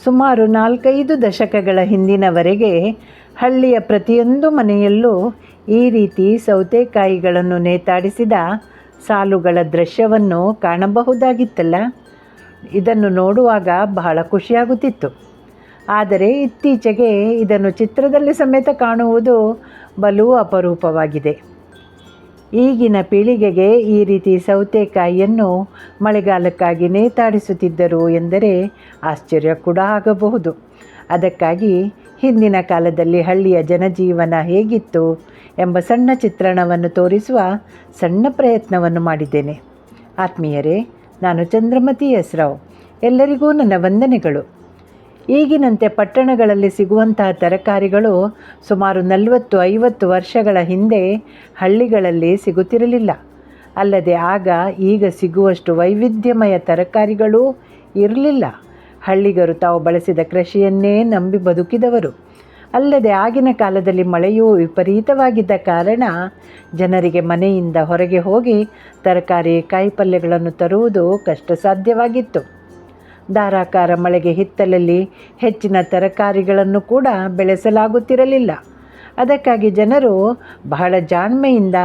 ಸುಮಾರು 4-5 ದಶಕಗಳ ಹಿಂದಿನವರೆಗೆ ಹಳ್ಳಿಯ ಪ್ರತಿಯೊಂದು ಮನೆಯಲ್ಲೂ ಈ ರೀತಿ ಸೌತೆಕಾಯಿಗಳನ್ನು ನೇತಾಡಿಸಿದ ಸಾಲುಗಳ ದೃಶ್ಯವನ್ನು ಕಾಣಬಹುದಾಗಿತ್ತಲ್ಲ. ಇದನ್ನು ನೋಡುವಾಗ ಬಹಳ ಖುಷಿಯಾಗುತ್ತಿತ್ತು. ಆದರೆ ಇತ್ತೀಚೆಗೆ ಇದನ್ನು ಚಿತ್ರದಲ್ಲಿ ಸಮೇತ ಕಾಣುವುದು ಬಲು ಅಪರೂಪವಾಗಿದೆ. ಈಗಿನ ಪೀಳಿಗೆಗೆ ಈ ರೀತಿ ಸೌತೆಕಾಯಿಯನ್ನು ಮಳೆಗಾಲಕ್ಕಾಗಿ ನೇತಾಡಿಸುತ್ತಿದ್ದರು ಎಂದರೆ ಆಶ್ಚರ್ಯ ಕೂಡ ಆಗಬಹುದು. ಅದಕ್ಕಾಗಿ ಹಿಂದಿನ ಕಾಲದಲ್ಲಿ ಹಳ್ಳಿಯ ಜನಜೀವನ ಹೇಗಿತ್ತು ಎಂಬ ಸಣ್ಣ ಚಿತ್ರಣವನ್ನು ತೋರಿಸುವ ಸಣ್ಣ ಪ್ರಯತ್ನವನ್ನು ಮಾಡಿದ್ದೇನೆ. ಆತ್ಮೀಯರೇ, ನಾನು ಚಂದ್ರಮತಿ ಎಸ್ ರಾವ್. ಎಲ್ಲರಿಗೂ ನನ್ನ ವಂದನೆಗಳು. ಈಗಿನಂತೆ ಪಟ್ಟಣಗಳಲ್ಲಿ ಸಿಗುವಂತಹ ತರಕಾರಿಗಳು ಸುಮಾರು 40-50 ವರ್ಷಗಳ ಹಿಂದೆ ಹಳ್ಳಿಗಳಲ್ಲಿ ಸಿಗುತ್ತಿರಲಿಲ್ಲ. ಅಲ್ಲದೆ ಆಗ ಈಗ ಸಿಗುವಷ್ಟು ವೈವಿಧ್ಯಮಯ ತರಕಾರಿಗಳೂ ಇರಲಿಲ್ಲ. ಹಳ್ಳಿಗರು ತಾವು ಬಳಸಿದ ಕೃಷಿಯನ್ನೇ ನಂಬಿ ಬದುಕಿದವರು. ಅಲ್ಲದೆ ಆಗಿನ ಕಾಲದಲ್ಲಿ ಮಳೆಯೂ ವಿಪರೀತವಾಗಿದ್ದ ಕಾರಣ ಜನರಿಗೆ ಮನೆಯಿಂದ ಹೊರಗೆ ಹೋಗಿ ತರಕಾರಿ ಕಾಯಿಪಲ್ಯಗಳನ್ನು ತರುವುದು ಕಷ್ಟ ಸಾಧ್ಯವಾಗಿತ್ತು. ಧಾರಾಕಾರ ಮಳೆಗೆ ಹಿತ್ತಲಲ್ಲಿ ಹೆಚ್ಚಿನ ತರಕಾರಿಗಳನ್ನು ಕೂಡ ಬೆಳೆಸಲಾಗುತ್ತಿರಲಿಲ್ಲ. ಅದಕ್ಕಾಗಿ ಜನರು ಬಹಳ ಜಾಣ್ಮೆಯಿಂದ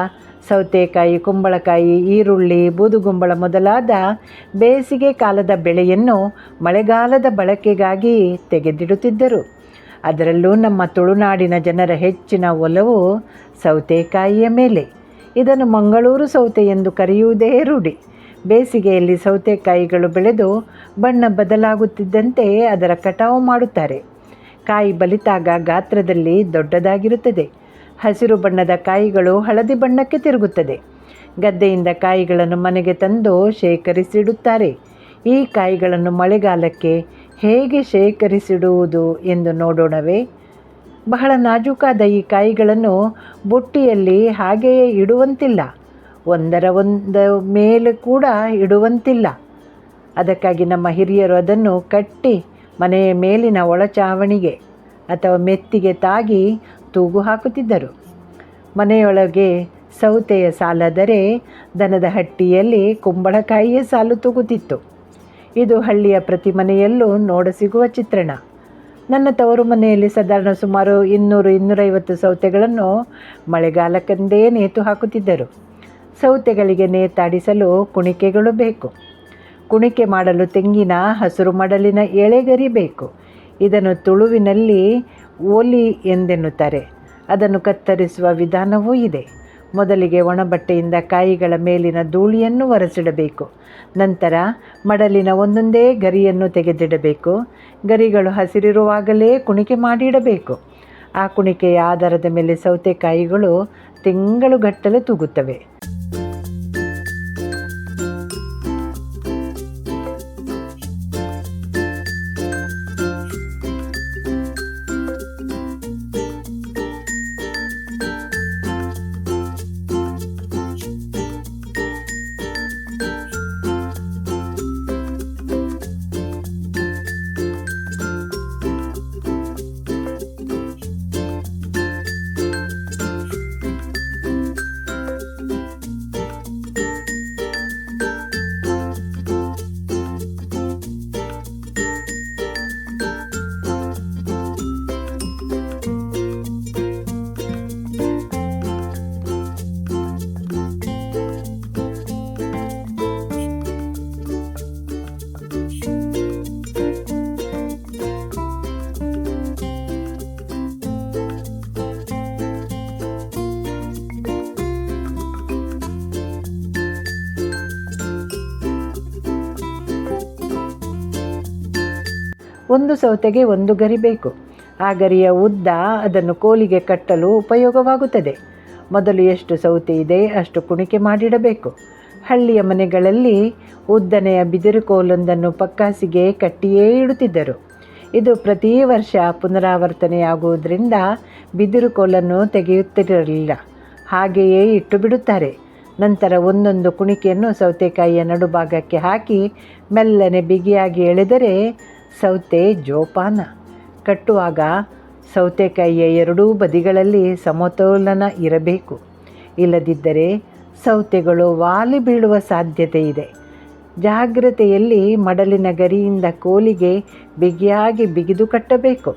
ಸೌತೆಕಾಯಿ, ಕುಂಬಳಕಾಯಿ, ಈರುಳ್ಳಿ, ಬೂದುಗುಂಬಳ ಮೊದಲಾದ ಬೇಸಿಗೆ ಕಾಲದ ಬೆಳೆಯನ್ನು ಮಳೆಗಾಲದ ಬಳಕೆಗಾಗಿ ತೆಗೆದಿಡುತ್ತಿದ್ದರು. ಅದರಲ್ಲೂ ನಮ್ಮ ತುಳುನಾಡಿನ ಜನರ ಹೆಚ್ಚಿನ ಒಲವು ಸೌತೆಕಾಯಿಯ ಮೇಲೆ. ಇದನ್ನು ಮಂಗಳೂರು ಸೌತೆ ಎಂದು ಕರೆಯುವುದೇ ರೂಢಿ. ಬೇಸಿಗೆಯಲ್ಲಿ ಸೌತೆಕಾಯಿಗಳು ಬೆಳೆದು ಬಣ್ಣ ಬದಲಾಗುತ್ತಿದ್ದಂತೆ ಅದರ ಕಟಾವು ಮಾಡುತ್ತಾರೆ. ಕಾಯಿ ಬಲಿತಾಗ ಗಾತ್ರದಲ್ಲಿ ದೊಡ್ಡದಾಗಿರುತ್ತದೆ. ಹಸಿರು ಬಣ್ಣದ ಕಾಯಿಗಳು ಹಳದಿ ಬಣ್ಣಕ್ಕೆ ತಿರುಗುತ್ತದೆ. ಗದ್ದೆಯಿಂದ ಕಾಯಿಗಳನ್ನು ಮನೆಗೆ ತಂದು ಶೇಖರಿಸಿಡುತ್ತಾರೆ. ಈ ಕಾಯಿಗಳನ್ನು ಮಳೆಗಾಲಕ್ಕೆ ಹೇಗೆ ಶೇಖರಿಸಿಡುವುದು ಎಂದು ನೋಡೋಣವೇ? ಬಹಳ ನಾಜೂಕಾದ ಈ ಕಾಯಿಗಳನ್ನು ಬುಟ್ಟಿಯಲ್ಲಿ ಹಾಗೆಯೇ ಇಡುವಂತಿಲ್ಲ. ಒಂದರ ಮೇಲೆ ಕೂಡ ಇಡುವಂತಿಲ್ಲ. ಅದಕ್ಕಾಗಿ ನಮ್ಮ ಹಿರಿಯರು ಅದನ್ನು ಕಟ್ಟಿ ಮನೆಯ ಮೇಲಿನ ಒಳಚಾವಣಿಗೆ ಅಥವಾ ಮೆತ್ತಿಗೆ ತಾಗಿ ತೂಗು ಹಾಕುತ್ತಿದ್ದರು. ಮನೆಯೊಳಗೆ ಸೌತೆಯ ಸಾಲಾದರೆ ದನದ ಹಟ್ಟಿಯಲ್ಲಿ ಕುಂಬಳಕಾಯಿಯ ಸಾಲು ತೂಗುತ್ತಿತ್ತು. ಇದು ಹಳ್ಳಿಯ ಪ್ರತಿ ಮನೆಯಲ್ಲೂ ನೋಡಸಿಗುವ ಚಿತ್ರಣ. ನನ್ನ ತವರು ಮನೆಯಲ್ಲಿ ಸಾಧಾರಣ ಸುಮಾರು 200-250 ಸೌತೆಗಳನ್ನು ಮಳೆಗಾಲಕ್ಕೆಂದೇ ನೇತು ಹಾಕುತ್ತಿದ್ದರು. ಸೌತೆಗಳಿಗೆ ನೇತಾಡಿಸಲು ಕುಣಿಕೆಗಳು ಬೇಕು. ಕುಣಿಕೆ ಮಾಡಲು ತೆಂಗಿನ ಹಸಿರು ಮಡಲಿನ ಎಳೆಗರಿ ಬೇಕು. ಇದನ್ನು ತುಳುವಿನಲ್ಲಿ ಓಲಿ ಎಂದೆನ್ನುತ್ತಾರೆ. ಅದನ್ನು ಕತ್ತರಿಸುವ ವಿಧಾನವೂ ಇದೆ. ಮೊದಲಿಗೆ ಒಣಬಟ್ಟೆಯಿಂದ ಕಾಯಿಗಳ ಮೇಲಿನ ಧೂಳಿಯನ್ನು ಒರೆಸಿಡಬೇಕು. ನಂತರ ಮಡಲಿನ ಒಂದೊಂದೇ ಗರಿಯನ್ನು ತೆಗೆದಿಡಬೇಕು. ಗರಿಗಳು ಹಸಿರಿರುವಾಗಲೇ ಕುಣಿಕೆ ಮಾಡಿಡಬೇಕು. ಆ ಕುಣಿಕೆಯ ಆಧಾರದ ಮೇಲೆ ಸೌತೆಕಾಯಿಗಳು ತಿಂಗಳುಗಟ್ಟಲೆ ತೂಗುತ್ತವೆ. ಒಂದು ಸೌತೆಗೆ ಒಂದು ಗರಿ ಬೇಕು. ಆ ಗರಿಯ ಉದ್ದ ಅದನ್ನು ಕೋಲಿಗೆ ಕಟ್ಟಲು ಉಪಯೋಗವಾಗುತ್ತದೆ. ಮೊದಲು ಎಷ್ಟು ಸೌತೆ ಇದೆ ಅಷ್ಟು ಕುಣಿಕೆ ಮಾಡಿಡಬೇಕು. ಹಳ್ಳಿಯ ಮನೆಗಳಲ್ಲಿ ಉದ್ದನೆಯ ಬಿದಿರು ಕೋಲೊಂದನ್ನು ಪಕ್ಕಾಸಿಗೆ ಕಟ್ಟಿಯೇ ಇಡುತ್ತಿದ್ದರು. ಇದು ಪ್ರತಿ ವರ್ಷ ಪುನರಾವರ್ತನೆಯಾಗುವುದರಿಂದ ಬಿದಿರು ಕೋಲನ್ನು ತೆಗೆಯುತ್ತಿರಲಿಲ್ಲ. ಹಾಗೆಯೇ ಇಟ್ಟು ಬಿಡುತ್ತಾರೆ. ನಂತರ ಒಂದೊಂದು ಕುಣಿಕೆಯನ್ನು ಸೌತೆಕಾಯಿಯ ನಡುಭಾಗಕ್ಕೆ ಹಾಕಿ ಮೆಲ್ಲನೆ ಬಿಗಿಯಾಗಿ ಎಳೆದರೆ ಸೌತೆ ಜೋಪಾನ. ಕಟ್ಟುವಾಗ ಸೌತೆಕಾಯಿಯ ಎರಡೂ ಬದಿಗಳಲ್ಲಿ ಸಮತೋಲನ ಇರಬೇಕು. ಇಲ್ಲದಿದ್ದರೆ ಸೌತೆಗಳು ವಾಲಿ ಬೀಳುವ ಸಾಧ್ಯತೆ ಇದೆ. ಜಾಗ್ರತೆಯಲ್ಲಿ ಮಡಲಿನ ಗರಿಯಿಂದ ಕೋಲಿಗೆ ಬಿಗಿಯಾಗಿ ಬಿಗಿದು ಕಟ್ಟಬೇಕು.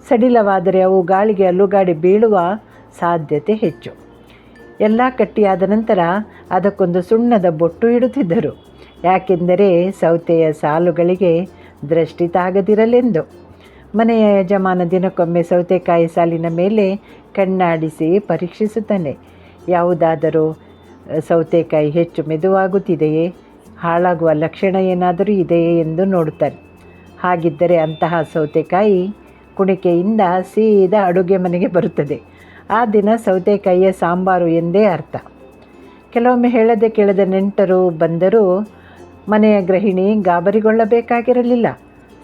ಸಡಿಲವಾದರೆ ಅವು ಗಾಳಿಗೆ ಅಲ್ಲುಗಾಡಿ ಬೀಳುವ ಸಾಧ್ಯತೆ ಹೆಚ್ಚು. ಎಲ್ಲ ಕಟ್ಟಿಯಾದ ನಂತರ ಅದಕ್ಕೊಂದು ಸುಣ್ಣದ ಬೊಟ್ಟು ಇಡುತ್ತಿದ್ದರು. ಯಾಕೆಂದರೆ ಸೌತೆಯ ಸಾಲುಗಳಿಗೆ ದೃಷ್ಟಿ ತಾಗದಿರಲೆಂದು. ಮನೆಯ ಯಜಮಾನ ದಿನಕ್ಕೊಮ್ಮೆ ಸೌತೆಕಾಯಿ ಸಾಲಿನ ಮೇಲೆ ಕಣ್ಣಾಡಿಸಿ ಪರೀಕ್ಷಿಸುತ್ತಾನೆ. ಯಾವುದಾದರೂ ಸೌತೆಕಾಯಿ ಹೆಚ್ಚು ಮೆದುವಾಗುತ್ತಿದೆಯೇ, ಹಾಳಾಗುವ ಲಕ್ಷಣ ಏನಾದರೂ ಇದೆಯೇ ಎಂದು ನೋಡುತ್ತಾರೆ. ಹಾಗಿದ್ದರೆ ಅಂತಹ ಸೌತೆಕಾಯಿ ಕುಣಿಕೆಯಿಂದ ಸೀದಾ ಅಡುಗೆ ಮನೆಗೆ ಬರುತ್ತದೆ. ಆ ದಿನ ಸೌತೆಕಾಯಿಯ ಸಾಂಬಾರು ಎಂದೇ ಅರ್ಥ. ಕೆಲವೊಮ್ಮೆ ಹೇಳದೆ ಕೇಳದ ನೆಂಟರು ಬಂದರೂ ಮನೆಯ ಗೃಹಿಣಿ ಗಾಬರಿಗೊಳ್ಳಬೇಕಾಗಿರಲಿಲ್ಲ.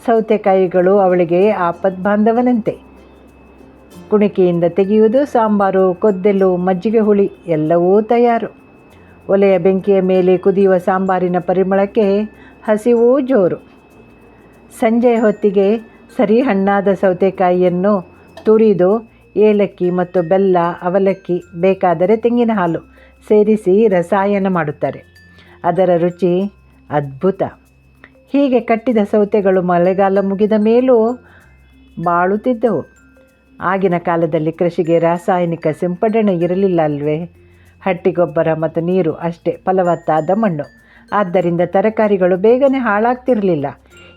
ಸೌತೆಕಾಯಿಗಳು ಅವಳಿಗೆ ಆಪದ್ಬಾಂಧವನಂತೆ. ಕುಣಿಕೆಯಿಂದ ತೆಗೆಯುವುದು, ಸಾಂಬಾರು, ಕೊದ್ದೆಲು, ಮಜ್ಜಿಗೆ ಹುಳಿ ಎಲ್ಲವೂ ತಯಾರು. ಒಲೆಯ ಬೆಂಕಿಯ ಮೇಲೆ ಕುದಿಯುವ ಸಾಂಬಾರಿನ ಪರಿಮಳಕ್ಕೆ ಹಸಿವೂ ಜೋರು. ಸಂಜೆಯ ಹೊತ್ತಿಗೆ ಸರಿ ಹಣ್ಣಾದ ಸೌತೆಕಾಯಿಯನ್ನು ತುರಿದು ಏಲಕ್ಕಿ ಮತ್ತು ಬೆಲ್ಲ, ಅವಲಕ್ಕಿ, ಬೇಕಾದರೆ ತೆಂಗಿನ ಹಾಲು ಸೇರಿಸಿ ರಸಾಯನ ಮಾಡುತ್ತಾರೆ. ಅದರ ರುಚಿ ಅದ್ಭುತ. ಹೀಗೆ ಕಟ್ಟಿದ ಸೌತೆಗಳು ಮಳೆಗಾಲ ಮುಗಿದ ಮೇಲೂ ಬಾಳುತ್ತಿದ್ದವು. ಆಗಿನ ಕಾಲದಲ್ಲಿ ಕೃಷಿಗೆ ರಾಸಾಯನಿಕ ಸಿಂಪಡಣೆ ಇರಲಿಲ್ಲ ಅಲ್ವೇ. ಹಟ್ಟಿಗೊಬ್ಬರ ಮತ್ತು ನೀರು ಅಷ್ಟೇ ಫಲವತ್ತಾದ ಮಣ್ಣು. ಆದ್ದರಿಂದ ತರಕಾರಿಗಳು ಬೇಗನೆ ಹಾಳಾಗ್ತಿರಲಿಲ್ಲ.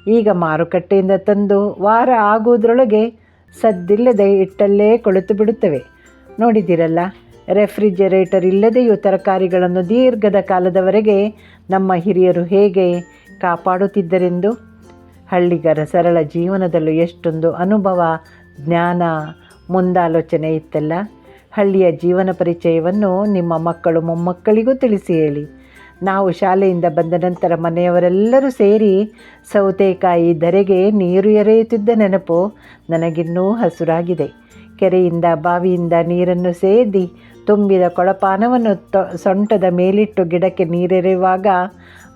ಈಗ ಮಾರುಕಟ್ಟೆಯಿಂದ ತಂದು ವಾರ ಆಗುವುದರೊಳಗೆ ಸದ್ದಿಲ್ಲದೆ ಇಟ್ಟಲ್ಲೇ ಕೊಳೆತು ಬಿಡುತ್ತವೆ. ನೋಡಿದಿರಲ್ಲ, ರೆಫ್ರಿಜರೇಟರ್ ಇಲ್ಲದೆಯೂ ತರಕಾರಿಗಳನ್ನು ದೀರ್ಘದ ಕಾಲದವರೆಗೆ ನಮ್ಮ ಹಿರಿಯರು ಹೇಗೆ ಕಾಪಾಡುತ್ತಿದ್ದರೆಂದು. ಹಳ್ಳಿಗರ ಸರಳ ಜೀವನದಲ್ಲೂ ಎಷ್ಟೊಂದು ಅನುಭವ, ಜ್ಞಾನ, ಮುಂದಾಲೋಚನೆ ಇತ್ತಲ್ಲ. ಹಳ್ಳಿಯ ಜೀವನ ಪರಿಚಯವನ್ನು ನಿಮ್ಮ ಮಕ್ಕಳು ಮೊಮ್ಮಕ್ಕಳಿಗೂ ತಿಳಿಸಿ ಹೇಳಿ. ನಾವು ಶಾಲೆಯಿಂದ ಬಂದ ನಂತರ ಮನೆಯವರೆಲ್ಲರೂ ಸೇರಿ ಸೌತೆಕಾಯಿ ಧರೆಗೆ ನೀರು ಎರೆಯುತ್ತಿದ್ದ ನೆನಪು ನನಗಿನ್ನೂ ಹಸುರಾಗಿದೆ. ಕೆರೆಯಿಂದ ಬಾವಿಯಿಂದ ನೀರನ್ನು ಸೇದಿ ತುಂಬಿದ ಕೊಳಪಾನವನ್ನು ಸೊಂಟದ ಮೇಲಿಟ್ಟು ಗಿಡಕ್ಕೆ ನೀರೆರೆಯುವಾಗ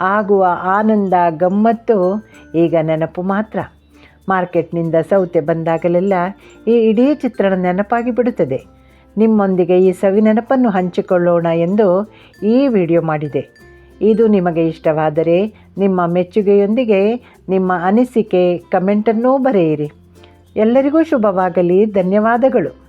ಆಗುವ ಆನಂದ, ಗಮ್ಮತ್ತು ಈಗ ನೆನಪು ಮಾತ್ರ. ಮಾರ್ಕೆಟ್ನಿಂದ ಸೌತೆ ಬಂದಾಗಲೆಲ್ಲ ಈ ಇಡೀ ಚಿತ್ರಣ ನೆನಪಾಗಿ ಬಿಡುತ್ತದೆ. ನಿಮ್ಮೊಂದಿಗೆ ಈ ಸವಿ ನೆನಪನ್ನು ಹಂಚಿಕೊಳ್ಳೋಣ ಎಂದು ಈ ವಿಡಿಯೋ ಮಾಡಿದೆ. ಇದು ನಿಮಗೆ ಇಷ್ಟವಾದರೆ ನಿಮ್ಮ ಮೆಚ್ಚುಗೆಯೊಂದಿಗೆ ನಿಮ್ಮ ಅನಿಸಿಕೆ ಕಮೆಂಟನ್ನೂ ಬರೆಯಿರಿ. ಎಲ್ಲರಿಗೂ ಶುಭವಾಗಲಿ. ಧನ್ಯವಾದಗಳು.